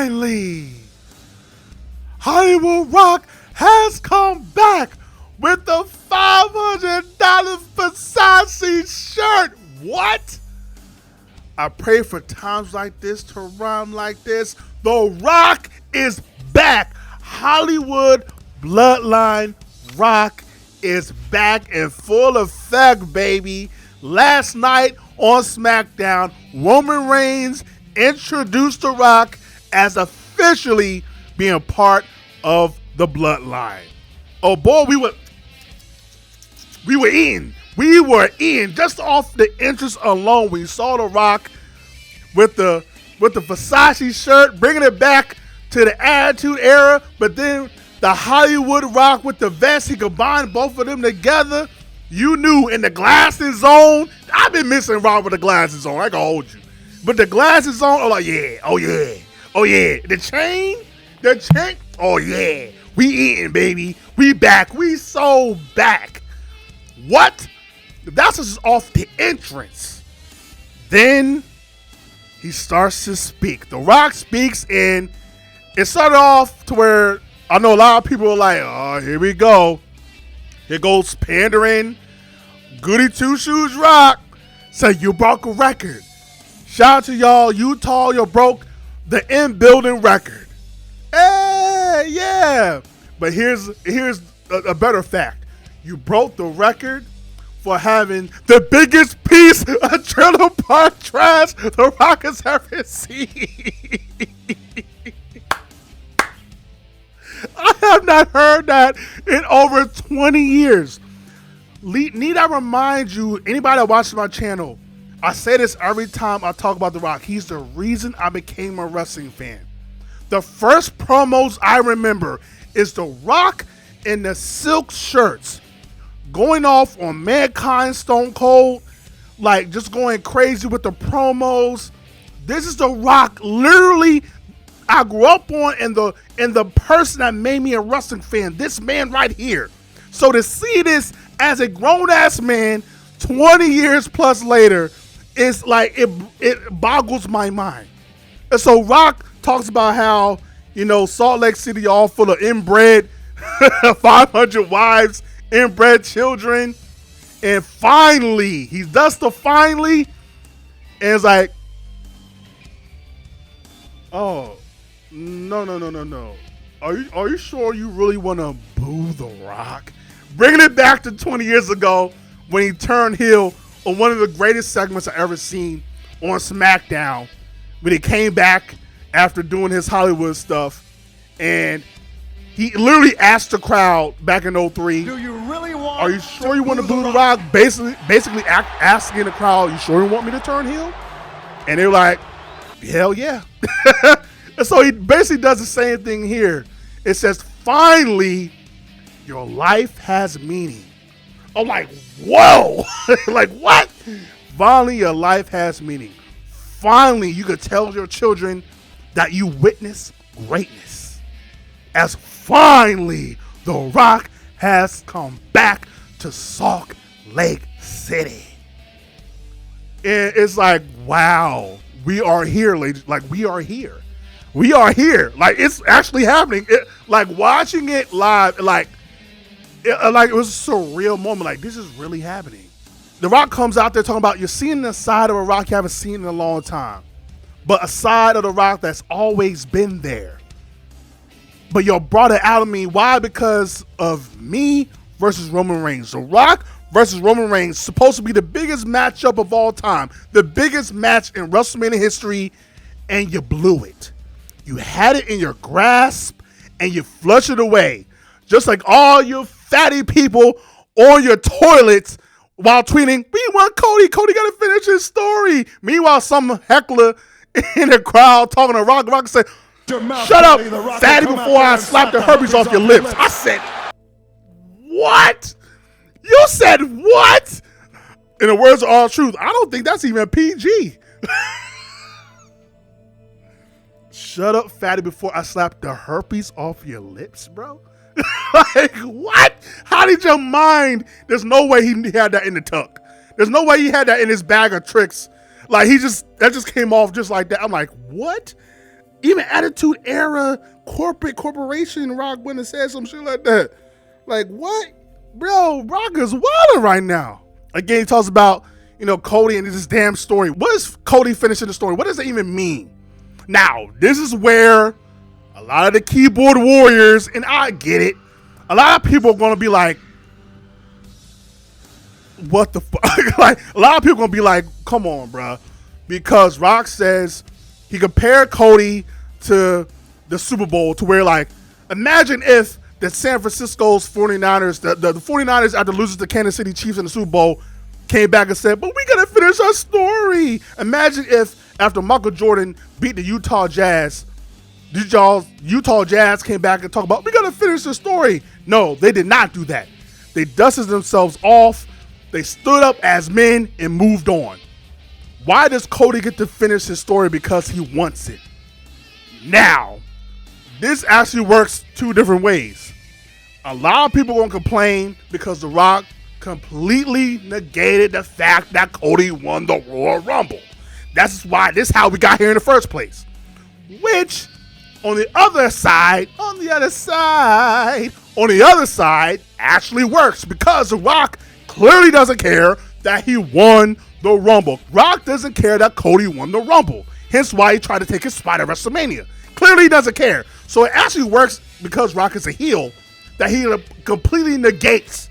Finally, Hollywood Rock has come back with the $500 Versace shirt. What? I pray for times like this to rhyme like this. The Rock is back. Hollywood Bloodline Rock is back in full effect, baby. Last night on SmackDown, Roman Reigns introduced The Rock as officially being part of the Bloodline. Oh boy, we were in. We were in just off the interest alone. We saw The Rock with the Versace shirt, bringing it back to the Attitude Era, but then the Hollywood Rock with the vest. He combined both of them together. You knew in the glasses on. I've been missing Rock with the glasses on. I can hold you, but the glasses on. Oh like yeah, oh yeah, oh yeah. The chain. Oh yeah, we eating, baby. We back. We so back. What? That's just off the entrance. Then he starts to speak. The Rock speaks, and it started off to where I know a lot of people are like, oh, here we go. Here goes pandering. Goody Two Shoes Rock. Say, you broke a record. Shout out to y'all. Utah, you broke the in-building record. Hey, yeah. But here's a better fact. You broke the record for having the biggest piece of trailer park trash The Rock has ever seen. I have not heard that in over 20 years. Need I remind you, anybody that watches my channel, I say this every time I talk about The Rock. He's the reason I became a wrestling fan. The first promos I remember is The Rock in the silk shirts, going off on Mankind, Stone Cold, like just going crazy with the promos. This is The Rock, literally, I grew up on, and the person that made me a wrestling fan. This man right here. So to see this as a grown ass man, 20 years plus later, it's like it boggles my mind. And so Rock talks about how Salt Lake City all full of inbred, 500 wives, inbred children, and finally he does the finally, and it's like, oh no. Are you sure you really want to boo The Rock? Bringing it back to 20 years ago when he turned heel on one of the greatest segments I ever seen on SmackDown, when he came back after doing his Hollywood stuff, and he literally asked the crowd back in 03, do you really want are you sure you want to boo The Rock? Basically asking the crowd, you sure you want me to turn heel? And they're like, hell yeah. And so he basically does the same thing here. It says, finally, your life has meaning. I'm like, whoa. Like, what? Finally, your life has meaning. Finally, you could tell your children that you witness greatness. As finally, The Rock has come back to Salt Lake City. And it's like, wow, we are here, ladies. Like, we are here. We are here. Like, it's actually happening. Like, watching it live, like it was a surreal moment. Like, this is really happening. The Rock comes out there talking about, you're seeing the side of a Rock you haven't seen in a long time. But a side of The Rock that's always been there. But you brought it out of me. Why? Because of me versus Roman Reigns. The Rock versus Roman Reigns, supposed to be the biggest matchup of all time. The biggest match in WrestleMania history, and you blew it. You had it in your grasp, and you flushed it away. Just like all you fatty people on your toilets while tweeting, we want Cody. Cody got to finish his story. Meanwhile, some heckler in the crowd talking to Rock. Rock said, shut up, fatty, before I slap the herpes off your lips. I said, what? You said what? In the words of All Truth, I don't think that's even PG. Shut up, fatty, before I slap the herpes off your lips, bro. Like, what? How did your mind? There's no way he had that in the tuck. There's no way he had that in his bag of tricks. Like, that just came off just like that. I'm like, what? Even Attitude Era corporation Rock went and said some shit like that. Like, what? Bro, Rock is wilding right now. Again, he talks about, Cody and this damn story. What is Cody finishing the story? What does it even mean? Now, this is where a lot of the keyboard warriors, and I get it, a lot of people are going to be like, what the fuck? Like, a lot of people are going to be like, come on, bro. Because Rock says he compared Cody to the Super Bowl to where, like, imagine if the San Francisco's 49ers, the 49ers after losing to Kansas City Chiefs in the Super Bowl, came back and said, but we got to finish our story. Imagine if after Michael Jordan beat the Utah Jazz, Utah Jazz came back and talked about, we got to finish the story. No, they did not do that. They dusted themselves off. They stood up as men and moved on. Why does Cody get to finish his story? Because he wants it. Now, this actually works two different ways. A lot of people are going to complain because The Rock completely negated the fact that Cody won the Royal Rumble. That's why this is how we got here in the first place. Which, on the other side, actually works because The Rock clearly doesn't care that he won the Rumble. Rock doesn't care that Cody won the Rumble. Hence why he tried to take his spot at WrestleMania. Clearly he doesn't care. So it actually works because Rock is a heel that he completely negates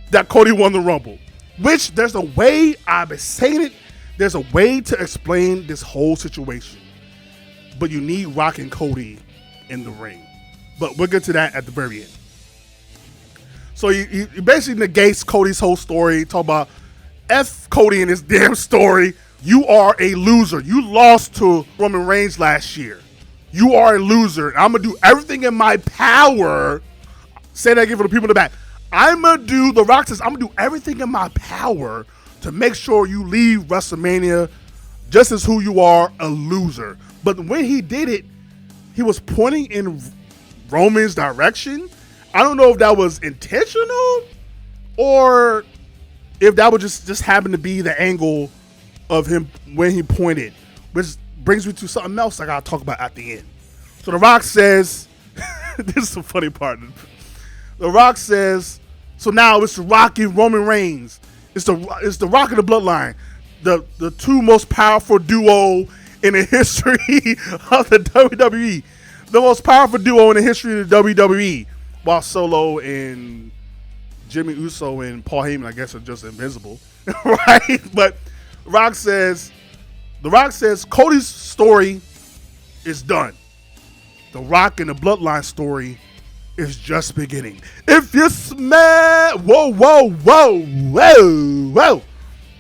that Cody won the Rumble. Which there's a way, I've been saying it, there's a way to explain this whole situation. But you need Rock and Cody in the ring. But we'll get to that at the very end. So he basically negates Cody's whole story. Talk about F Cody and his damn story. You are a loser. You lost to Roman Reigns last year. You are a loser. I'm going to do everything in my power. Say that again for the people in the back. The Rock says, I'm going to do everything in my power to make sure you leave WrestleMania just as who you are, a loser. But when he did it, he was pointing in Roman's direction. I don't know if that was intentional or if that would just happen to be the angle of him when he pointed, which brings me to something else I gotta talk about at the end. So The Rock says, this is the funny part. The Rock says, so now it's The Rock and Roman Reigns. It's the Rock and the Bloodline, the two most powerful duo in the history of the WWE, the most powerful duo in the history of the WWE. While Solo and Jimmy Uso and Paul Heyman, I guess, are just invisible, right? But The Rock says Cody's story is done. The Rock and the Bloodline story is just beginning. If you smell, whoa.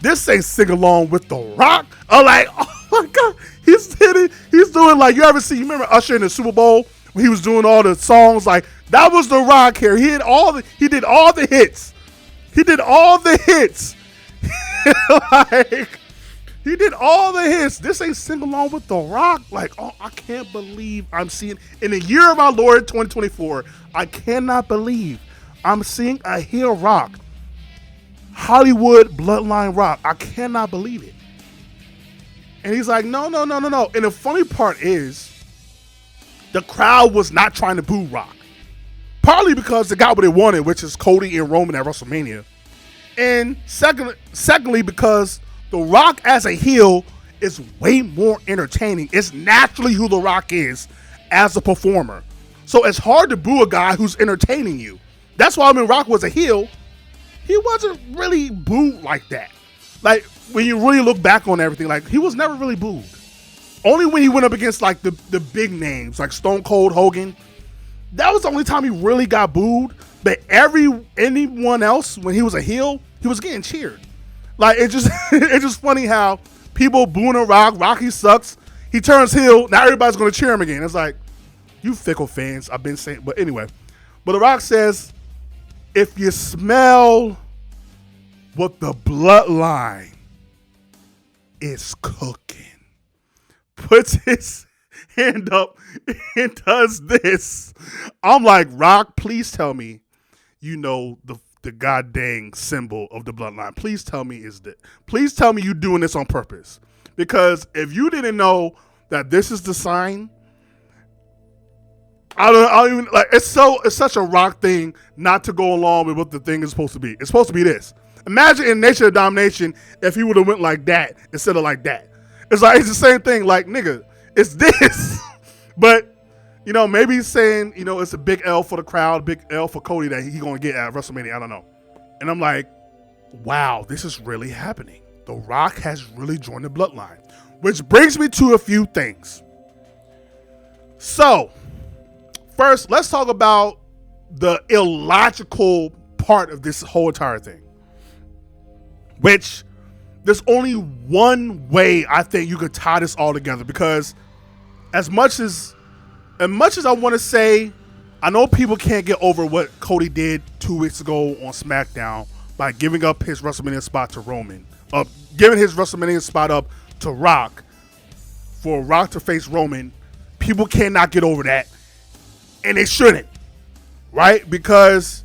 This ain't sing along with The Rock. I'm like, oh my God, he's doing like, you remember Usher in the Super Bowl when he was doing all the songs? Like, that was The Rock here. He did all the hits. Like, he did all the hits. This ain't sing along with The Rock. Like, oh, I can't believe I'm seeing, in the year of our Lord 2024, I cannot believe I'm seeing a heel Rock. Hollywood Bloodline Rock. I cannot believe it. And he's like, no. And the funny part is, the crowd was not trying to boo Rock. Partly because they got what they wanted, which is Cody and Roman at WrestleMania. And secondly, because The Rock as a heel is way more entertaining. It's naturally who The Rock is as a performer. So it's hard to boo a guy who's entertaining you. That's why when Rock was a heel, he wasn't really booed like that. Like, when you really look back on everything, like, he was never really booed. Only when he went up against, like, the big names, like Stone Cold Hogan. That was the only time he really got booed. But anyone else, when he was a heel, he was getting cheered. Like, it's just funny how people booing a Rock. Rocky sucks. He turns heel. Now everybody's going to cheer him again. It's like, you fickle fans. I've been saying. But anyway. But The Rock says, if you smell what the Bloodline is cooking, puts his hand up and does this. I'm like, Rock, please tell me you know the goddamn symbol of the Bloodline. Please tell me please tell me you doing this on purpose. Because if you didn't know that this is the sign I don't even like. It's such a Rock thing not to go along with what the thing is supposed to be. It's supposed to be this. Imagine in Nation of Domination if he would have went like that instead of like that. It's like it's the same thing. Like nigga, it's this. But maybe he's saying it's a big L for the crowd, big L for Cody that he gonna get at WrestleMania. I don't know. And I'm like, wow, this is really happening. The Rock has really joined the Bloodline, which brings me to a few things. So, first, let's talk about the illogical part of this whole entire thing. Which, there's only one way I think you could tie this all together, because as much as I want to say, I know people can't get over what Cody did 2 weeks ago on SmackDown by giving up his WrestleMania spot to Roman, giving his WrestleMania spot up to Rock for Rock to face Roman. People cannot get over that, and they shouldn't, right? Because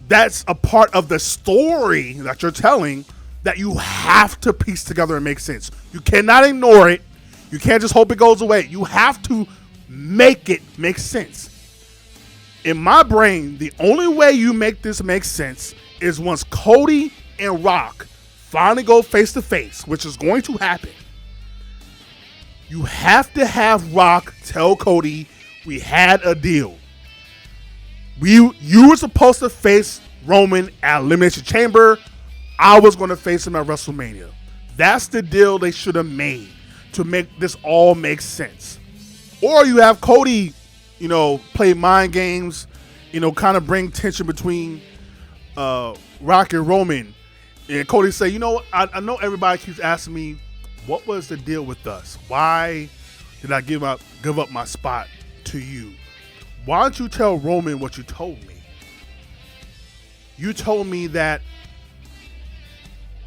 that's a part of the story that you're telling that you have to piece together and make sense. You cannot ignore it. You can't just hope it goes away. You have to make it make sense. In my brain, the only way you make this make sense is once Cody and Rock finally go face to face, which is going to happen. You have to have Rock tell Cody, we had a deal. You were supposed to face Roman at Elimination Chamber. I was going to face him at WrestleMania. That's the deal they should have made to make this all make sense. Or you have Cody, play mind games, kind of bring tension between Rock and Roman. And Cody say, I know everybody keeps asking me, what was the deal with us? Why did I give up my spot to you? Why don't you tell Roman what you told me? You told me that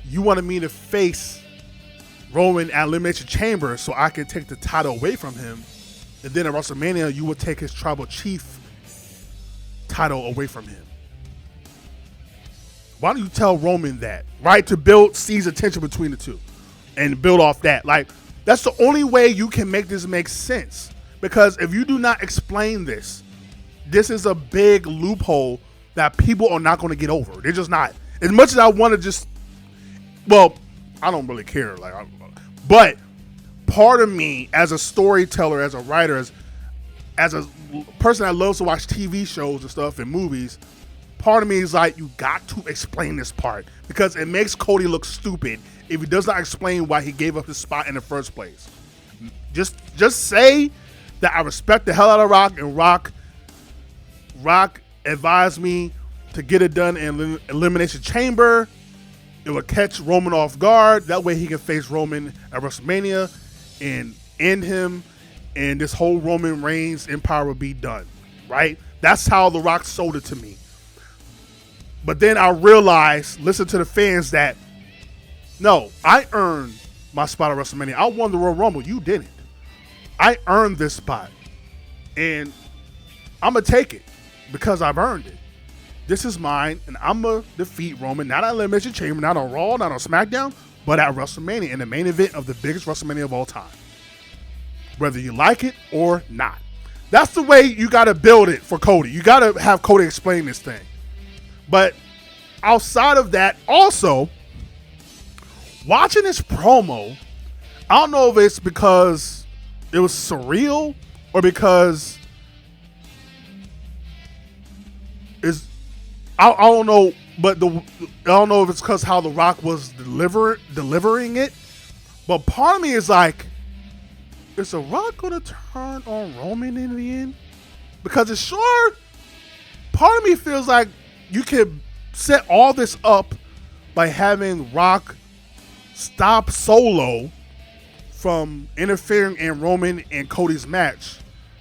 you wanted me to face Roman at Elimination Chamber so I could take the title away from him. And then at WrestleMania, you would take his Tribal Chief title away from him. Why don't you tell Roman that, right? To build seeds of tension between the two and build off that. Like, that's the only way you can make this make sense. Because if you do not explain this, this is a big loophole that people are not going to get over. They're just not. As much as I want to I don't really care. But part of me, as a storyteller, as a writer, as a person that loves to watch TV shows and stuff and movies, part of me is like, you got to explain this part because it makes Cody look stupid if he does not explain why he gave up his spot in the first place. Just say that I respect the hell out of Rock, and Rock advised me to get it done in Elimination Chamber. It would catch Roman off guard. That way he can face Roman at WrestleMania and end him, and this whole Roman Reigns empire will be done, right? That's how The Rock sold it to me. But then I realized, listen to the fans, that no, I earned my spot at WrestleMania. I won the Royal Rumble. You didn't. I earned this spot, and I'm going to take it because I've earned it. This is mine, and I'm going to defeat Roman, not at Elimination Chamber, not on Raw, not on SmackDown, but at WrestleMania, in the main event of the biggest WrestleMania of all time. Whether you like it or not. That's the way you got to build it for Cody. You got to have Cody explain this thing. But outside of that, also, watching this promo, I don't know if it's because it was surreal or because I don't know, but I don't know if it's because how The Rock was delivering it. But part of me is like, is The Rock gonna turn on Roman in the end? Because it's sure, part of me feels like you could set all this up by having Rock stop Solo from interfering in Roman and Cody's match.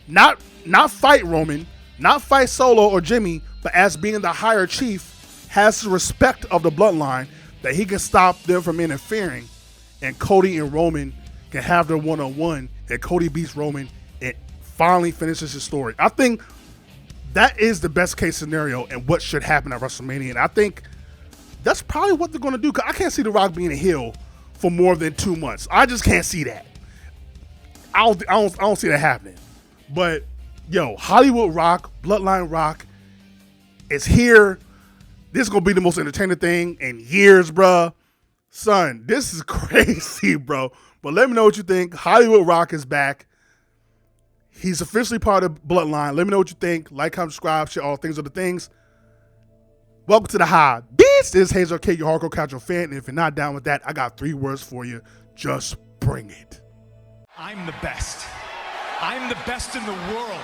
Not fight Roman, not fight Solo or Jimmy, but as being the higher chief, has the respect of the bloodline that he can stop them from interfering, and Cody and Roman can have their one-on-one, and Cody beats Roman and finally finishes his story. I think that is the best case scenario and what should happen at WrestleMania, and I think that's probably what they're going to do, because I can't see The Rock being a heel for more than 2 months. I just can't see that. I don't see that happening. But Yo, Hollywood Rock, Bloodline Rock is here. This is going to be the most entertaining thing in years, bruh. Son, this is crazy, bro. But let me know what you think. Hollywood Rock is back. He's officially part of Bloodline. Let me know what you think. Like, comment, subscribe, share all things are the things. Welcome to the Hive. This is Hazel K, your hardcore casual fan. And if you're not down with that, I got 3 words for you. Just bring it. I'm the best. I'm the best in the world.